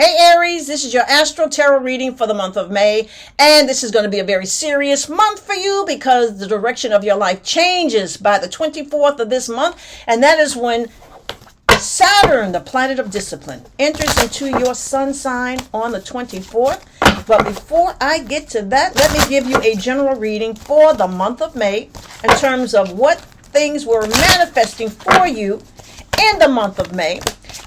Hey Aries, this is your Astro Tarot reading for the month of May, and this is going to be a very serious month for you because the direction of your life changes by the 24th of this month, and that is when Saturn, the planet of discipline, enters into your sun sign on the 24th. But before I get to that, let me give you a general reading for the month of May in terms of what things were manifesting for you in the month of May.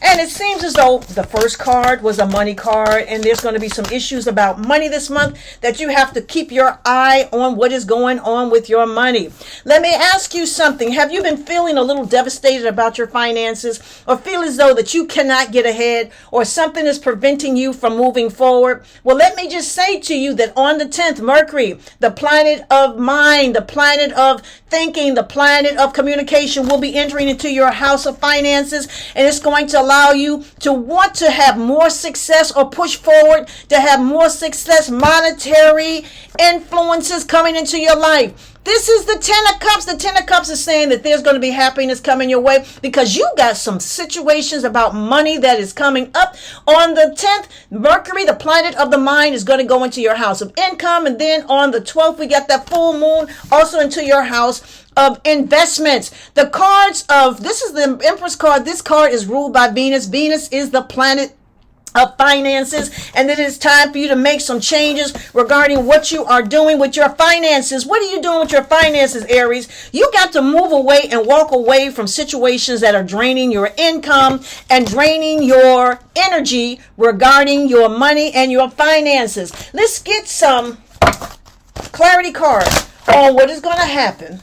And it seems as though the first card was a money card, and there's going to be some issues about money this month that you have to keep your eye on what is going on with your money. Let me ask you something. Have you been feeling a little devastated about your finances, or feel as though that you cannot get ahead, or something is preventing you from moving forward? Well, let me just say to you that on the 10th, Mercury, the planet of mind, the planet of thinking, the planet of communication, will be entering into your house of finances, and it's going to allow you to want to have more success or push forward to have more success, monetary influences coming into your life. This is the Ten of Cups. The Ten of Cups is saying that there's going to be happiness coming your way because you got some situations about money that is coming up. On the 10th, Mercury, the planet of the mind, is going to go into your house of income. And then on the 12th, we got that full moon also into your house of investments. The cards of, this is the Empress card. This card is ruled by Venus. Venus is the planet of finances, and it is time for you to make some changes regarding what you are doing with your finances. What are you doing with your finances, Aries? You got to move away and walk away from situations that are draining your income and draining your energy regarding your money and your finances. Let's get some clarity cards on what is going to happen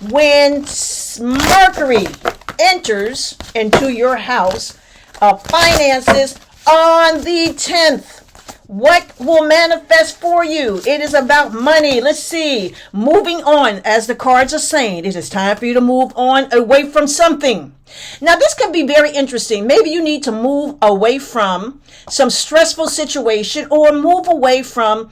when Mercury enters into your house of finances on the 10th. What will manifest for you? It is about money. Let's see. Moving on, as the cards are saying, it is time for you to move on away from something. Now, this could be very interesting. Maybe you need to move away from some stressful situation, or move away from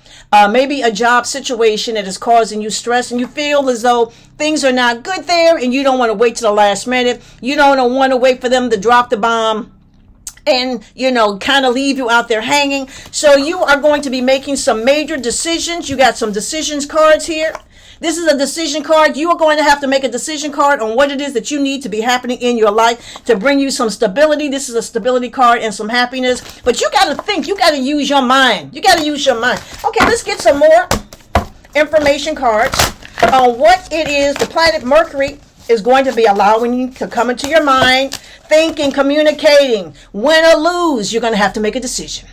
maybe a job situation that is causing you stress, and you feel as though things are not good there, and you don't want to wait to the last minute. You don't want to wait for them to drop the bomb and, kind of leave you out there hanging. So you are going to be making some major decisions. You got some decisions cards here. This is a decision card. You are going to have to make a decision card on what it is that you need to be happening in your life to bring you some stability. This is a stability card and some happiness. But you got to think. You got to use your mind. You got to use your mind. Okay, let's get some more information cards on what it is the planet Mercury is going to be allowing you to come into your mind, thinking, communicating. Win or lose, you're going to have to make a decision.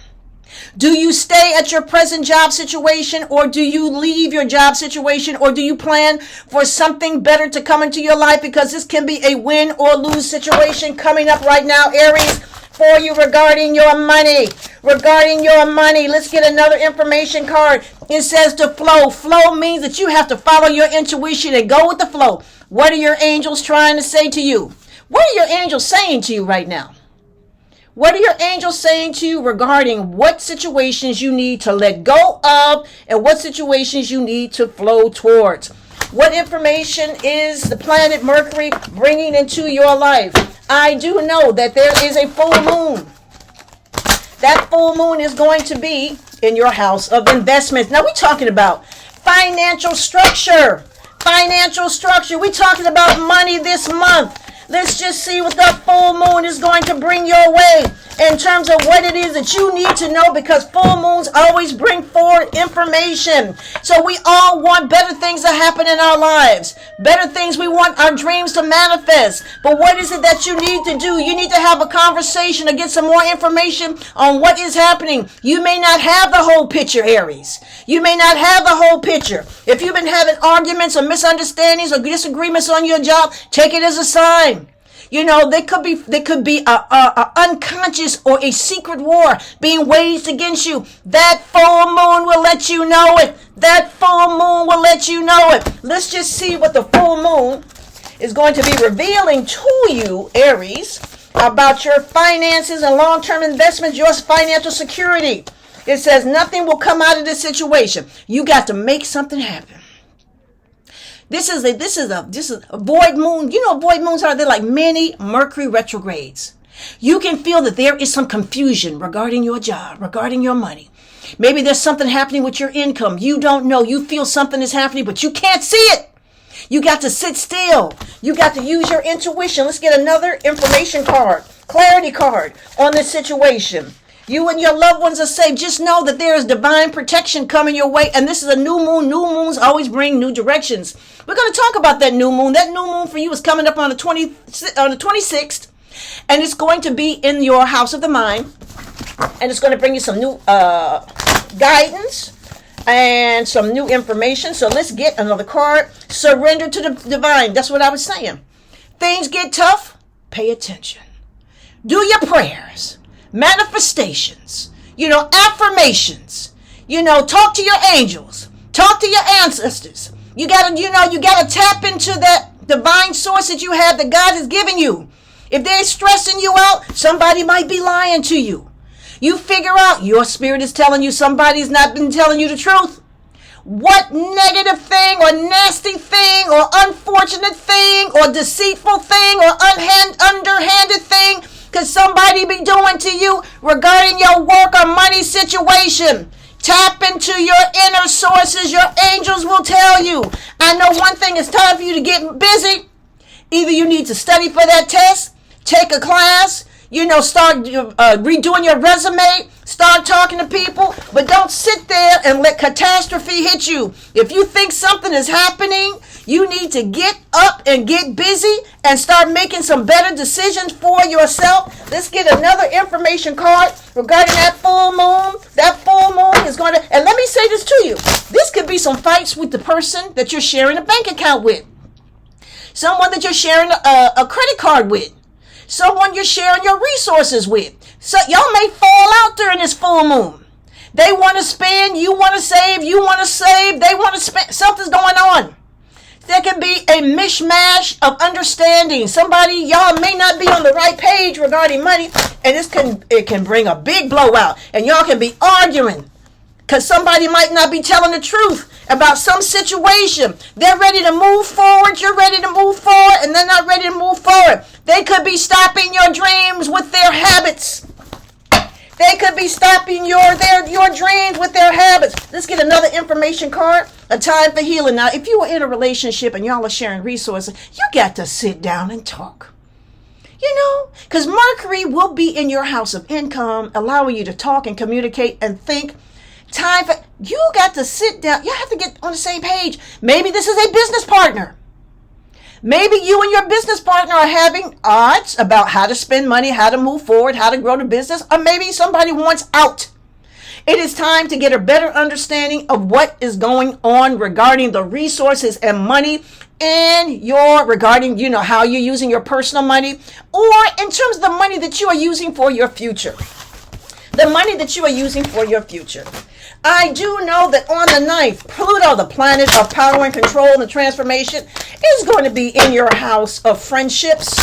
Do you stay at your present job situation, or do you leave your job situation, or do you plan for something better to come into your life? Because this can be a win or lose situation coming up right now, Aries, for you regarding your money. Regarding your money, let's get another information card. It says to flow. Flow means that you have to follow your intuition and go with the flow. What are your angels trying to say to you? What are your angels saying to you right now? What are your angels saying to you regarding what situations you need to let go of and what situations you need to flow towards? What information is the planet Mercury bringing into your life? I do know that there is a full moon. That full moon is going to be in your house of investments. Now we're talking about financial structure. Financial structure. We're talking about money this month. Let's just see what the full moon is going to bring your way in terms of what it is that you need to know, because full moons always bring forward information. So we all want better things to happen in our lives. Better things. We want our dreams to manifest. But what is it that you need to do? You need to have a conversation to get some more information on what is happening. You may not have the whole picture, Aries. You may not have the whole picture. If you've been having arguments or misunderstandings or disagreements on your job, take it as a sign. They could be a unconscious or a secret war being waged against you. That full moon will let you know it. That full moon will let you know it. Let's just see what the full moon is going to be revealing to you, Aries, about your finances and long-term investments, your financial security. It says nothing will come out of this situation. You got to make something happen. This is a void moon. You know what void moons are? They're like mini Mercury retrogrades. You can feel that there is some confusion regarding your job, regarding your money. Maybe there's something happening with your income. You don't know. You feel something is happening, but you can't see it. You got to sit still. You got to use your intuition. Let's get another information card, clarity card on this situation. You and your loved ones are safe. Just know that there is divine protection coming your way. And this is a new moon. New moons always bring new directions. We're going to talk about that new moon. That new moon for you is coming up on the 26th. And it's going to be in your house of the mind. And it's going to bring you some new guidance and some new information. So let's get another card. Surrender to the divine. That's what I was saying. Things get tough. Pay attention. Do your prayers. Manifestations, affirmations, talk to your angels, talk to your ancestors. You gotta tap into that divine source that you have, that God has given you. If they're stressing you out, somebody might be lying to you. You figure out your spirit is telling you somebody's not been telling you the truth. What negative thing or nasty thing or unfortunate thing or deceitful thing or underhanded thing could somebody be doing to you regarding your work or money situation? Tap into your inner sources. Your angels will tell you. I know one thing, it's time for you to get busy. Either you need to study for that test, take a class, start redoing your resume, start talking to people, but don't sit there and let catastrophe hit you. If you think something is happening, you need to get up and get busy and start making some better decisions for yourself. Let's get another information card regarding that full moon. That full moon is going to, and let me say this to you. This could be some fights with the person that you're sharing a bank account with. Someone that you're sharing a credit card with. Someone you're sharing your resources with. So y'all may fall out during this full moon. They want to spend, you want to save, they want to spend. Something's going on. There can be a mishmash of understanding. Y'all may not be on the right page regarding money, and it can bring a big blowout, and y'all can be arguing because somebody might not be telling the truth about some situation. They're ready to move forward, you're ready to move forward, and they're not ready to move forward. They could be stopping your dreams with their habits. They could be stopping your dreams with their habits. Let's get another information card. A time for healing. Now, if you are in a relationship and y'all are sharing resources, you got to sit down and talk. Because Mercury will be in your house of income, allowing you to talk and communicate and think. You got to sit down. You have to get on the same page. Maybe this is a business partner. Maybe you and your business partner are having odds about how to spend money, how to move forward, how to grow the business, or maybe somebody wants out. It is time to get a better understanding of what is going on regarding the resources and money and regarding, how you're using your personal money, or in terms of the money that you are using for your future. The money that you are using for your future. I do know that on the 9th, Pluto, the planet of power and control and transformation, is going to be in your house of friendships.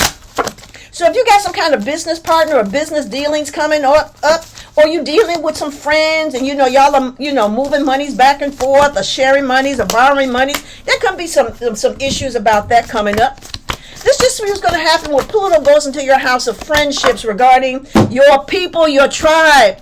So if you got some kind of business partner or business dealings coming up, or you dealing with some friends and y'all are moving monies back and forth, or sharing monies or borrowing monies, there can be some issues about that coming up. This just is what's going to happen when Pluto goes into your house of friendships regarding your people, your tribe.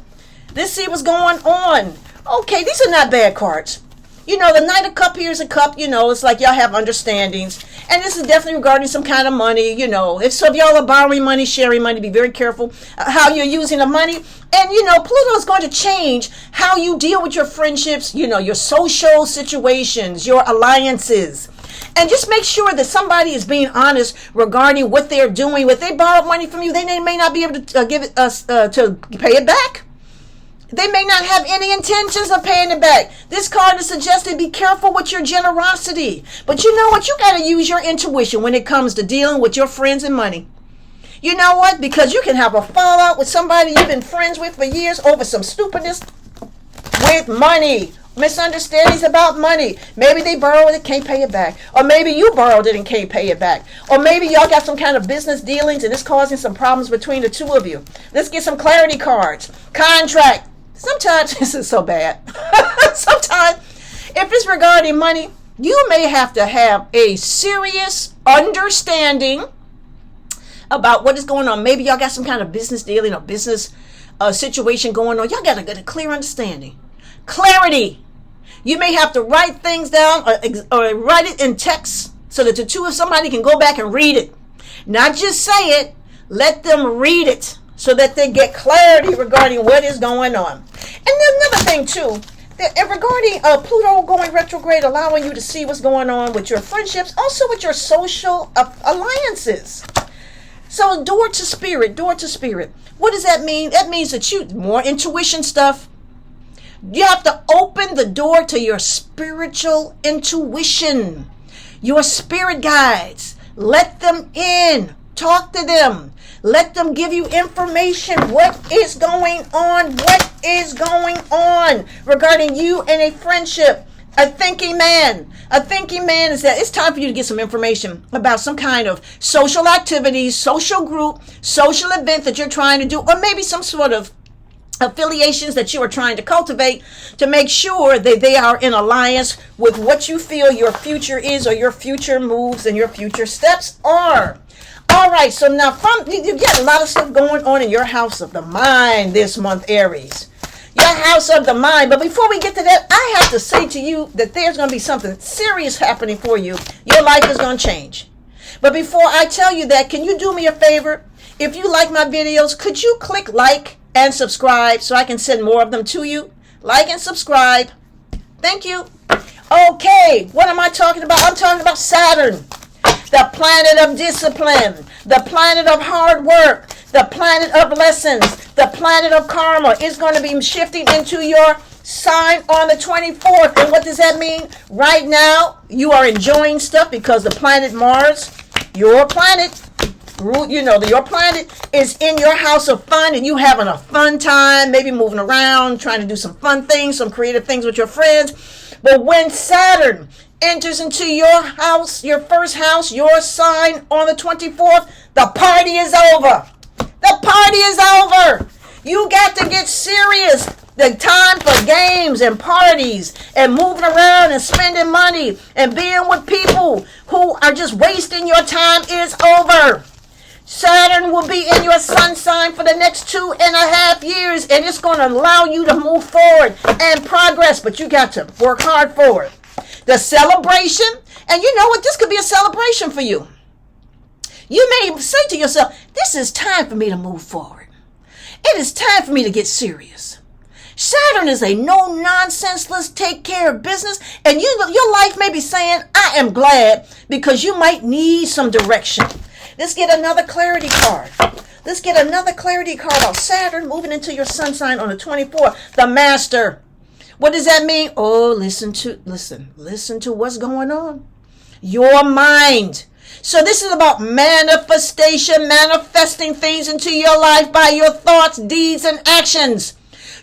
Let's see what's going on. Okay, these are not bad cards. The Knight of Cups here is a cup, it's like y'all have understandings. And this is definitely regarding some kind of money, If y'all are borrowing money, sharing money, be very careful how you're using the money. And, Pluto is going to change how you deal with your friendships, your social situations, your alliances. And just make sure that somebody is being honest regarding what they're doing. If they borrow money from you, they may not be able to give it to pay it back. They may not have any intentions of paying it back. This card is suggesting be careful with your generosity. But you know what? You got to use your intuition when it comes to dealing with your friends and money. You know what? Because you can have a fallout with somebody you've been friends with for years over some stupidness with money. Misunderstandings about money. Maybe they borrowed it, can't pay it back. Or maybe you borrowed it and can't pay it back. Or maybe y'all got some kind of business dealings and it's causing some problems between the two of you. Let's get some clarity cards. Contract. Sometimes this is so bad. Sometimes, if it's regarding money, you may have to have a serious understanding about what is going on. Maybe y'all got some kind of business dealing or business situation going on. Y'all got to get a clear understanding. Clarity. You may have to write things down or write it in text so that the two of somebody can go back and read it. Not just say it. Let them read it so that they get clarity regarding what is going on. And then another thing too, regarding Pluto going retrograde, allowing you to see what's going on with your friendships, also with your social alliances. So door to spirit. What does that mean? That means that you, more intuition stuff. You have to open the door to your spiritual intuition, your spirit guides. Let them in. Talk to them. Let them give you information. What is going on? What is going on regarding you and a friendship? A thinking man. A thinking man is that it's time for you to get some information about some kind of social activities, social group, social event that you're trying to do, or maybe some sort of affiliations that you are trying to cultivate to make sure that they are in alliance with what you feel your future is, or your future moves and your future steps are. All right, so now you get a lot of stuff going on in your house of the mind this month, Aries. Your house of the mind. But before we get to that, I have to say to you that there's going to be something serious happening for you. Your life is going to change. But before I tell you that, can you do me a favor? If you like my videos, could you click like and subscribe so I can send more of them to you? Like and subscribe. Thank you. Okay, what am I talking about? I'm talking about Saturn. The planet of discipline, the planet of hard work, the planet of lessons, the planet of karma is going to be shifting into your sign on the 24th. And what does that mean? Right now, you are enjoying stuff because the planet Mars, your planet, your planet is in your house of fun, and you having a fun time, maybe moving around, trying to do some fun things, some creative things with your friends. But when Saturn enters into your house, your first house, your sign on the 24th, the party is over. The party is over. You got to get serious. The time for games and parties and moving around and spending money and being with people who are just wasting your time is over. Saturn will be in your sun sign for the next 2.5 years, and it's going to allow you to move forward and progress, but you got to work hard for it. The celebration, and you know what? This could be a celebration for you. You may say to yourself, this is time for me to move forward. It is time for me to get serious. Saturn is a no-nonsense, let's take care of business. And your life may be saying, I am glad, because you might need some direction. Let's get another clarity card. Let's get another clarity card about Saturn moving into your sun sign on the 24th. The Master. What does that mean? Oh, listen to what's going on. Your mind. So this is about manifestation, manifesting things into your life by your thoughts, deeds, and actions.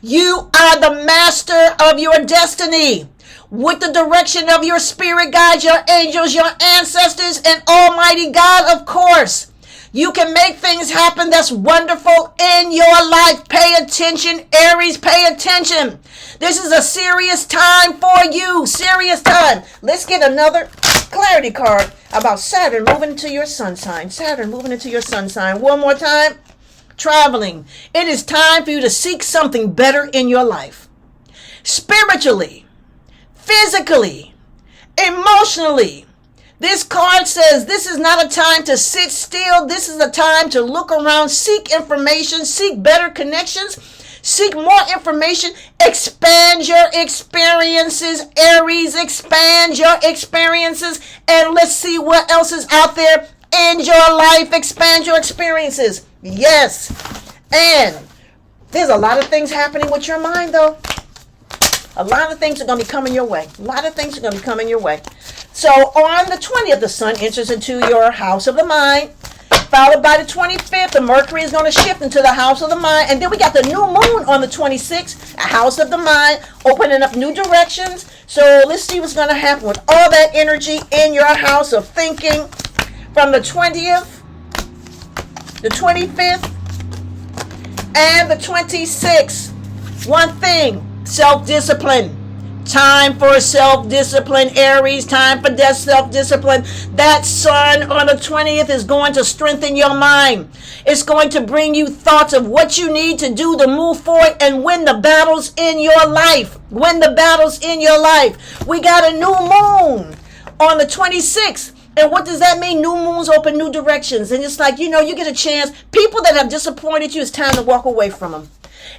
You are the master of your destiny. With the direction of your spirit guides, your angels, your ancestors, and Almighty God, of course. You can make things happen that's wonderful in your life. Pay attention, Aries, pay attention. This is a serious time for you. Serious time. Let's get another clarity card about Saturn moving into your sun sign. Saturn moving into your sun sign. One more time. Traveling. It is time for you to seek something better in your life. Spiritually, physically, emotionally. This card says this is not a time to sit still. This is a time to look around, seek information, seek better connections, seek more information, expand your experiences, Aries, expand your experiences, and let's see what else is out there in your life. Expand your experiences. Yes. And there's a lot of things happening with your mind, though. A lot of things are going to be coming your way. A lot of things are going to be coming your way. So on the 20th, the sun enters into your house of the mind. Followed by the 25th, the Mercury is going to shift into the house of the mind. And then we got the new moon on the 26th, a house of the mind, opening up new directions. So let's see what's going to happen with all that energy in your house of thinking from the 20th, the 25th, and the 26th. One thing, self-discipline. Time for self-discipline, Aries. Time for that self-discipline. That sun on the 20th is going to strengthen your mind. It's going to bring you thoughts of what you need to do to move forward and win the battles in your life. Win the battles in your life. We got a new moon on the 26th. And what does that mean? New moons open new directions. And it's like, you get a chance. People that have disappointed you, it's time to walk away from them.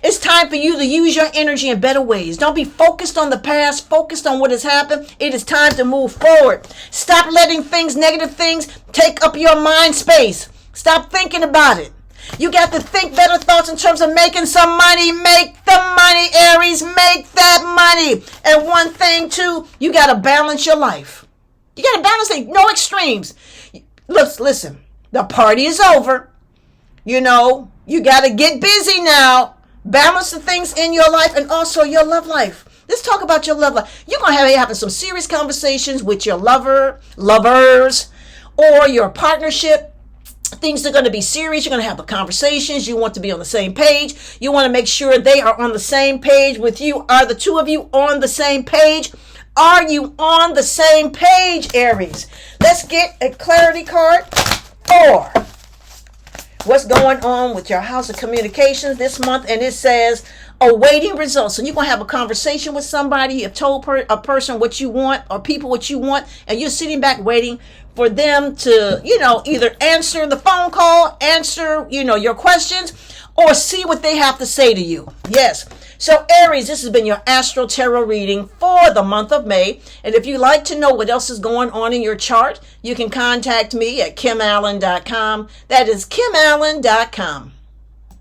It's time for you to use your energy in better ways. Don't be focused on the past, focused on what has happened. It is time to move forward. Stop letting negative things, take up your mind space. Stop thinking about it. You got to think better thoughts in terms of making some money. Make the money, Aries. Make that money. And one thing, too, you got to balance your life. You got to balance it. No extremes. Listen, the party is over. You got to get busy now. Balance the things in your life and also your love life. Let's talk about your love life. You're going to have having some serious conversations with your lovers, or your partnership. Things are going to be serious. You're going to have the conversations. You want to be on the same page. You want to make sure they are on the same page with you. Are the two of you on the same page? Are you on the same page, Aries? Let's get a clarity card for what's going on with your house of communications this month. And it says awaiting results. So you're going to have a conversation with somebody. You've told a person what you want, or people what you want, and you're sitting back waiting for them to, either answer the phone call, answer, your questions, or see what they have to say to you. Yes. So Aries, this has been your Astro Tarot reading for the month of May. And if you'd like to know what else is going on in your chart, you can contact me at kimallen.com. That is kimallen.com.